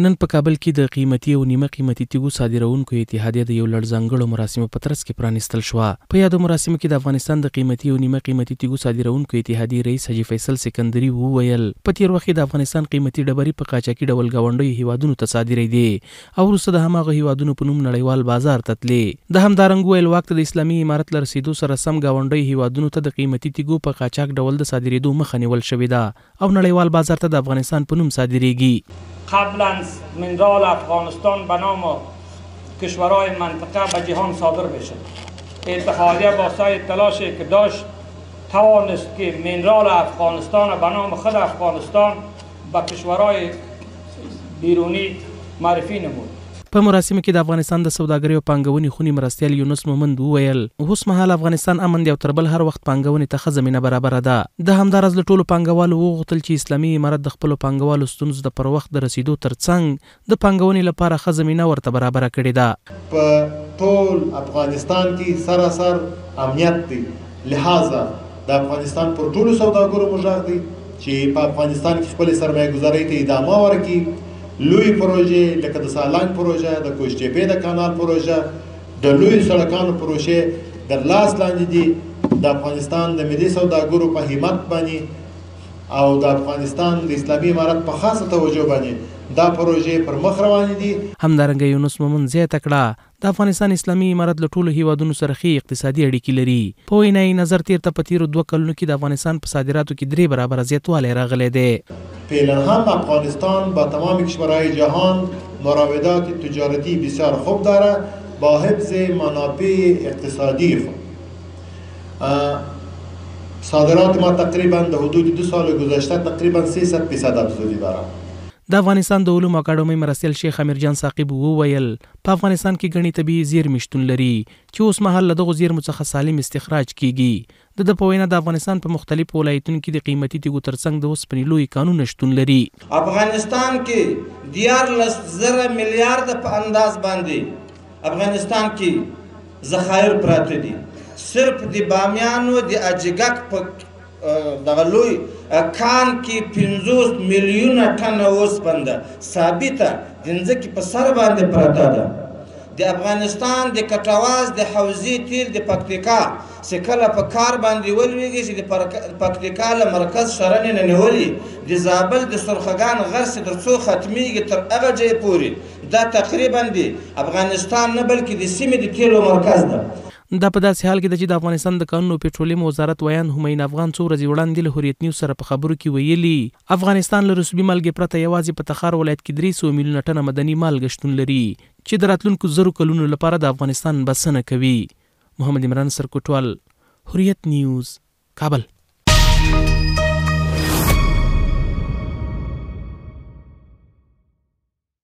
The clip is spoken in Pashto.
نن په کابل کې د قیمتي او نیمه قیمتي تیږو صادرونکو اتحادیه د یو لړ ځانګړو مراسمو په ترڅ کې پرانیستل شوه. په یادو مراسمو کې د افغانستان د قیمتي او نیمه قیمتي تیږو صادرونکو اتحادیې رئیس حاجي فیصل سکندري وویل په تیر وخت د افغانستان قیمتي ډبرې په قاچاقي ډول ګاونډیو هیوادونو ته صادرېدې او وروسته د هماغه هیوادونو په نوم نړیوال بازار ته تللې. د همدارنګه ویل وخت د اسلامي امارت له رسېدو سره سم ګاونډیو هیوادونو ته د قیمتي تیږو په قاچاق ډول د صادرېدو مخه نیول شوې ده او نړیوال بازار ته د افغانستان په نوم صادرېږي. قبلا منرال افغانستان به نام کشورهای منطقه به جهان صادر بشه. اتحادیه با سعی تلاشی که داشت توانست که منرال افغانستان به نام خود افغانستان به کشورهای بیرونی معرفی نمود. په مراسمو کې د افغانستان د سوداګرۍ او پانګونې خونې مرستیال یونس مومند وویل اوس مهال افغانستان امن دی او تر بل هر وخت پانګونې ته ښه زمینه برابره ده. د همداراز له ټولو پانګوالو وغوښتل چې اسلامي امارت د خپلو پانګوالو ستونزو د پر وخت د رسیدو ترڅنګ د پانګونې لپاره ښه زمینه ورته برابره کړې ده. په ټول افغانستان کې سراسر امنیت دی، لہذا د افغانستان پر ټولو سوداګرو مژغ دی چې په افغانستان کې خپل سرمایه گذارۍ ته ادامه ورکړي. لوی پروژې لکه د سالنګ پروژه، د کوچجپې د کانال پروژه، د لوی سړکانو پروژې د لاس لاندې دي. د افغانستان د ملي سوداګرو په همت باندې او د افغانستان د اسلامي امارت په خاصه توجه باندې دا پروژې پر مخ روانې دي. همدارنګه یونس مومند زیاته کړه د افغانستان اسلامي امارت له ټولو هیوادونو سره ښې اقتصادي اړیکې لري. په وینا یې نظر تېر ته په تېرو 2 کلونو کې د افغانستان په صادراتو کې 3 برابره زیاتوالی راغلی دی. فعلا هم افغانستان با تمام کشورهای جهان مراودات تجارتی بسیار خوب داره با حفظ منابع اقتصادی خود. صادرات ما تقریبا در حدود 2 سال گذشته تقریبا 300% افزایش داره. د افغانستان د علومو اکاډمۍ مرستیال شیخ امیرجان ثاقب وویل په افغانستان کې ګڼې طبیعي زیرمې شتون لري چې اوس مهال له دغو زیرمو څخه سالم استخراج کیږي. د په وینا د افغانستان په مختلفو ولایتونو کې د قیمتي تیږو ترڅنګ د اوسپنې لوی کانونه شتون لري. افغانستان کې 14,000 میلیارډ په انداز باندې افغانستان کې ذخایر پراته دي. صرف د بامیانو د اجګک په دغه لوی کان کې 50 میلیونه ټن اوسپنه ثابته د ځمکې په سر باندې پراته ده. د افغانستان د کټواز د حوزې تیر د پکتیکا سکله په کار باندې ولویږي چې د پکتیکا له مرکز شرنې نه نیولي د زابل د سرخگان غرس تر څو ختمیږي تر هغه ځای پورې دا تقریبا د افغانستان نه بلکې د سیمې د تیلو مرکز ده. دا په داسې حال کې ده چې د افغانستان د کانونو او پټرولیم وزارت ویان همین افغان څو ورځې وړاندې له هوریت نیوز سره په خبرو کې ویلي افغانستان له رسوبي مالګې پرته یوازې په تخار ولایت کې 300 میلیونه ټنه مدني مالګه شتون لري چې د راتلونکو 10 کلونو لپاره د افغانستان بسنه کوي. محمد عمران سرکوټوال، هوریت نیوز، کابل.